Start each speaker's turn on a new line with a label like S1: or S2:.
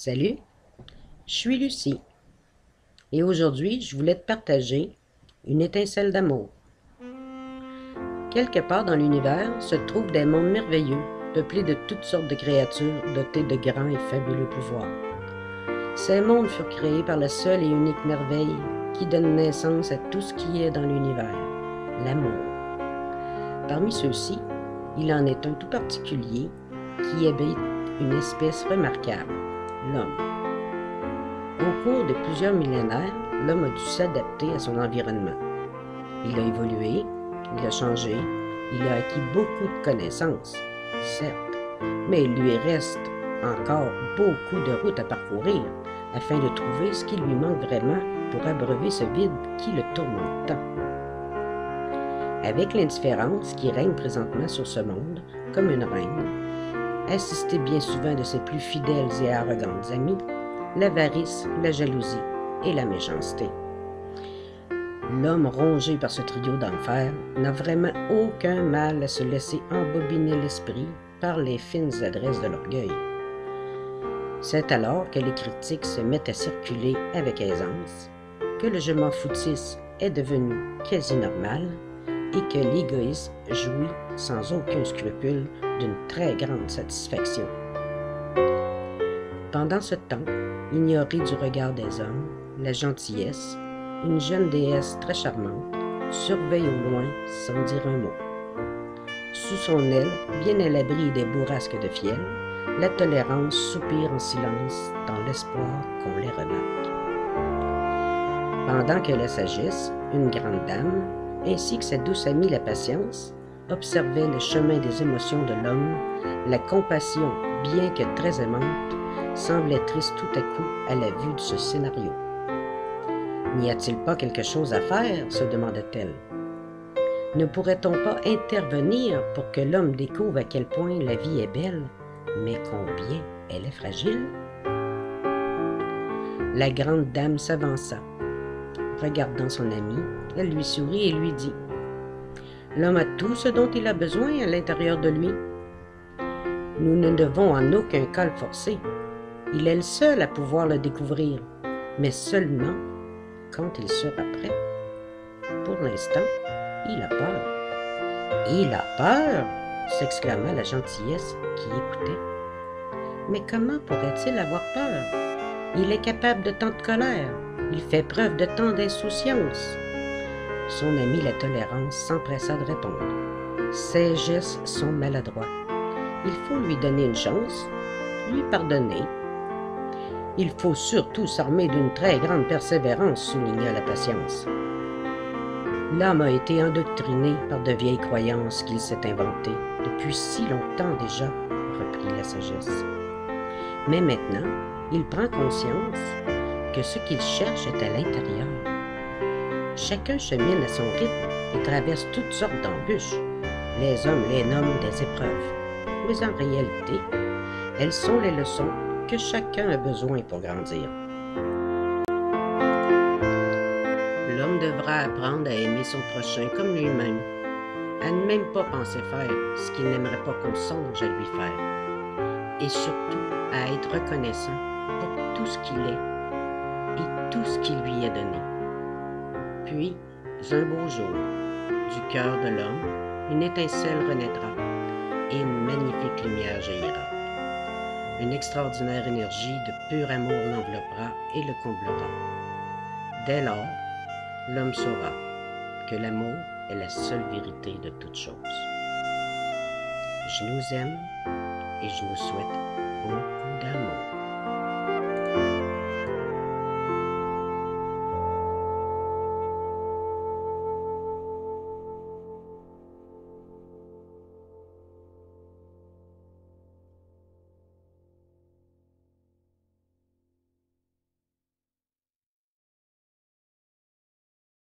S1: Salut, je suis Lucie et aujourd'hui je voulais te partager une étincelle d'amour. Quelque part dans l'univers se trouvent des mondes merveilleux, peuplés de toutes sortes de créatures dotées de grands et fabuleux pouvoirs. Ces mondes furent créés par la seule et unique merveille qui donne naissance à tout ce qui est dans l'univers, l'amour. Parmi ceux-ci, il en est un tout particulier qui habite une espèce remarquable, l'homme. Au cours de plusieurs millénaires, l'homme a dû s'adapter à son environnement. Il a évolué, il a changé, il a acquis beaucoup de connaissances, certes, mais il lui reste encore beaucoup de route à parcourir afin de trouver ce qui lui manque vraiment pour abreuver ce vide qui le tourmente tant. Avec l'indifférence qui règne présentement sur ce monde, comme une reine, assistée bien souvent de ses plus fidèles et arrogantes amies, l'avarice, la jalousie et la méchanceté. L'homme rongé par ce trio d'enfer n'a vraiment aucun mal à se laisser embobiner l'esprit par les fines adresses de l'orgueil. C'est alors que les critiques se mettent à circuler avec aisance, que le je m'en foutisse est devenu quasi normal et que l'égoïsme jouit sans aucun scrupule d'une très grande satisfaction. Pendant ce temps, ignorée du regard des hommes, la gentillesse, une jeune déesse très charmante, surveille au loin sans dire un mot. Sous son aile, bien à l'abri des bourrasques de fiel, la tolérance soupire en silence dans l'espoir qu'on les remarque. Pendant que la sagesse, une grande dame, ainsi que sa douce amie la patience, observaient le chemin des émotions de l'homme, la compassion, bien que très aimante, semblait triste tout à coup à la vue de ce scénario. N'y a-t-il pas quelque chose à faire, se demanda-t-elle. Ne pourrait-on pas intervenir pour que l'homme découvre à quel point la vie est belle, mais combien elle est fragile? La grande dame s'avança. Regardant son ami, elle lui sourit et lui dit « L'homme a tout ce dont il a besoin à l'intérieur de lui. Nous ne devons en aucun cas le forcer. Il est le seul à pouvoir le découvrir, mais seulement quand il sera prêt. Pour l'instant, il a peur. »« Il a peur !» s'exclama la gentillesse qui écoutait. « Mais comment pourrait-il avoir peur? Il est capable de tant de colère. Il fait preuve de tant d'insouciance. » Son ami la tolérance s'empressa de répondre. « Ses gestes sont maladroits. Il faut lui donner une chance, lui pardonner. Il faut surtout s'armer d'une très grande persévérance, souligna la patience. L'homme a été endoctriné par de vieilles croyances qu'il s'est inventées depuis si longtemps déjà, reprit la sagesse. Mais maintenant, il prend conscience que ce qu'il cherche est à l'intérieur. Chacun chemine à son rythme et traverse toutes sortes d'embûches. Les hommes les nomment des épreuves, mais en réalité, elles sont les leçons que chacun a besoin pour grandir. L'homme devra apprendre à aimer son prochain comme lui-même, à ne même pas penser faire ce qu'il n'aimerait pas qu'on songe à lui faire, et surtout à être reconnaissant pour tout ce qu'il est et tout ce qui lui est donné. Puis, un beau jour, du cœur de l'homme, une étincelle renaîtra et une magnifique lumière jaillira. Une extraordinaire énergie de pur amour l'enveloppera et le comblera. Dès lors, l'homme saura que l'amour est la seule vérité de toute chose. Je nous aime et je nous souhaite beaucoup d'amour.